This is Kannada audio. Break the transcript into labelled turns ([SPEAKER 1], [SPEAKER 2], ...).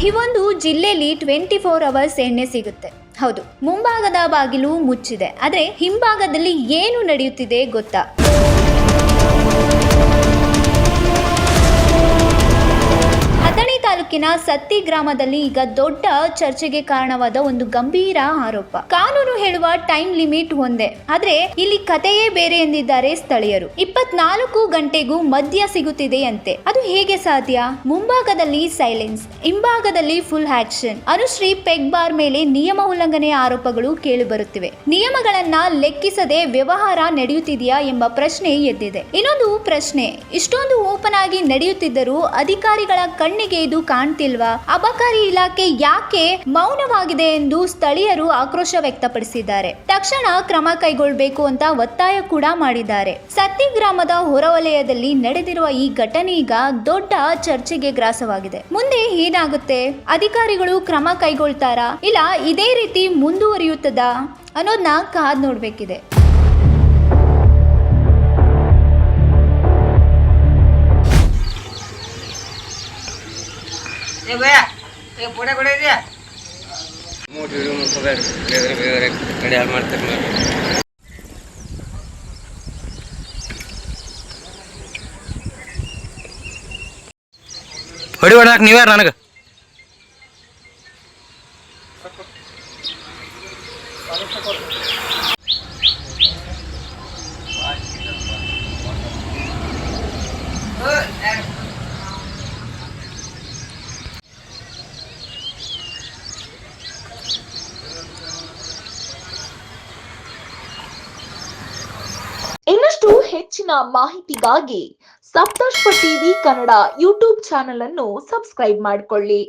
[SPEAKER 1] ಈ ಒಂದು ಜಿಲ್ಲೆಯಲ್ಲಿ 24 ಅವರ್ಸ್ ಎಣ್ಣೆ ಸಿಗುತ್ತೆ. ಹೌದು, ಮುಂಭಾಗದ ಬಾಗಿಲು ಮುಚ್ಚಿದೆ, ಆದ್ರೆ ಹಿಂಭಾಗದಲ್ಲಿ ಏನು ನಡೆಯುತ್ತಿದೆ ಗೊತ್ತಾ? ಅಥಣಿ ತಾಲೂಕಿನ ಸತ್ತಿ ಗ್ರಾಮದಲ್ಲಿ ಈಗ ದೊಡ್ಡ ಚರ್ಚೆಗೆ ಕಾರಣವಾದ ಒಂದು ಗಂಭೀರ ಆರೋಪ. ಕಾನೂನು ಹೇಳುವ ಟೈಮ್ ಲಿಮಿಟ್ ಒಂದೇ, ಆದ್ರೆ ಇಲ್ಲಿ ಕಥೆಯೇ ಬೇರೆ ಎಂದಿದ್ದಾರೆ ಸ್ಥಳೀಯರು. 24 ಗಂಟೆಗೂ ಮದ್ಯ ಸಿಗುತ್ತಿದೆಯಂತೆ. ಅದು ಹೇಗೆ ಸಾಧ್ಯ? ಮುಂಭಾಗದಲ್ಲಿ ಸೈಲೆನ್ಸ್, ಹಿಂಭಾಗದಲ್ಲಿ full action. Anushree peg bar ಮೇಲೆ ನಿಯಮ ಉಲ್ಲಂಘನೆ ಆರೋಪಗಳು ಕೇಳಿ ಬರುತ್ತಿವೆ. ನಿಯಮಗಳನ್ನ ಲೆಕ್ಕಿಸದೆ ವ್ಯವಹಾರ ನಡೆಯುತ್ತಿದೆಯಾ ಎಂಬ ಪ್ರಶ್ನೆ ಎದ್ದಿದೆ. ಇನ್ನೊಂದು ಪ್ರಶ್ನೆ, ಇಷ್ಟೊಂದು ಓಪನ್ ಆಗಿ ನಡೆಯುತ್ತಿದ್ದರೂ ಅಧಿಕಾರಿಗಳ ಕಣ್ಣಿಗೆ ಇದು ಕಾಣ್ತಿಲ್ವಾ? ಅಬಕಾರಿ ಇಲಾಖೆ ಯಾಕೆ ಮೌನವಾಗಿದೆ ಎಂದು ಸ್ಥಳೀಯರು ಆಕ್ರೋಶ ವ್ಯಕ್ತಪಡಿಸಿದ್ದಾರೆ. ತಕ್ಷಣ ಕ್ರಮ ಕೈಗೊಳ್ಳಬೇಕು ಅಂತ ಒತ್ತಾಯ ಕೂಡ ಮಾಡಿದ್ದಾರೆ. ಸತ್ತಿ ಗ್ರಾಮದ ಹೊರವಲಯದಲ್ಲಿ ನಡೆದಿರುವ ಈ ಘಟನೆ ಈಗ ದೊಡ್ಡ ಚರ್ಚೆಗೆ ಗ್ರಾಸವಾಗಿದೆ. ಮುಂದೆ ಏನಾಗುತ್ತೆ? ಅಧಿಕಾರಿಗಳು ಕ್ರಮ ಕೈಗೊಳ್ತಾರಾ, ಇಲ್ಲ ಇದೇ ರೀತಿ ಮುಂದುವರಿಯುತ್ತದಾ ಅನ್ನೋದನ್ನ ಕಾದ್ ನೋಡ್ಬೇಕಿದೆ.
[SPEAKER 2] ಹೊಡಿ ಹೊಡಕ್ ನೀವ್ಯಾರ ನನಗೆ
[SPEAKER 3] ಇನ್ನಷ್ಟು ಹೆಚ್ಚಿನ ಮಾಹಿತಿಗಾಗಿ ಸಪ್ತರ್ಷಿ ಟಿವಿ ಕನ್ನಡ ಯೂಟ್ಯೂಬ್ ಚಾನೆಲ್ ಅನ್ನು ಸಬ್ಸ್ಕ್ರೈಬ್ ಮಾಡಿಕೊಳ್ಳಿ.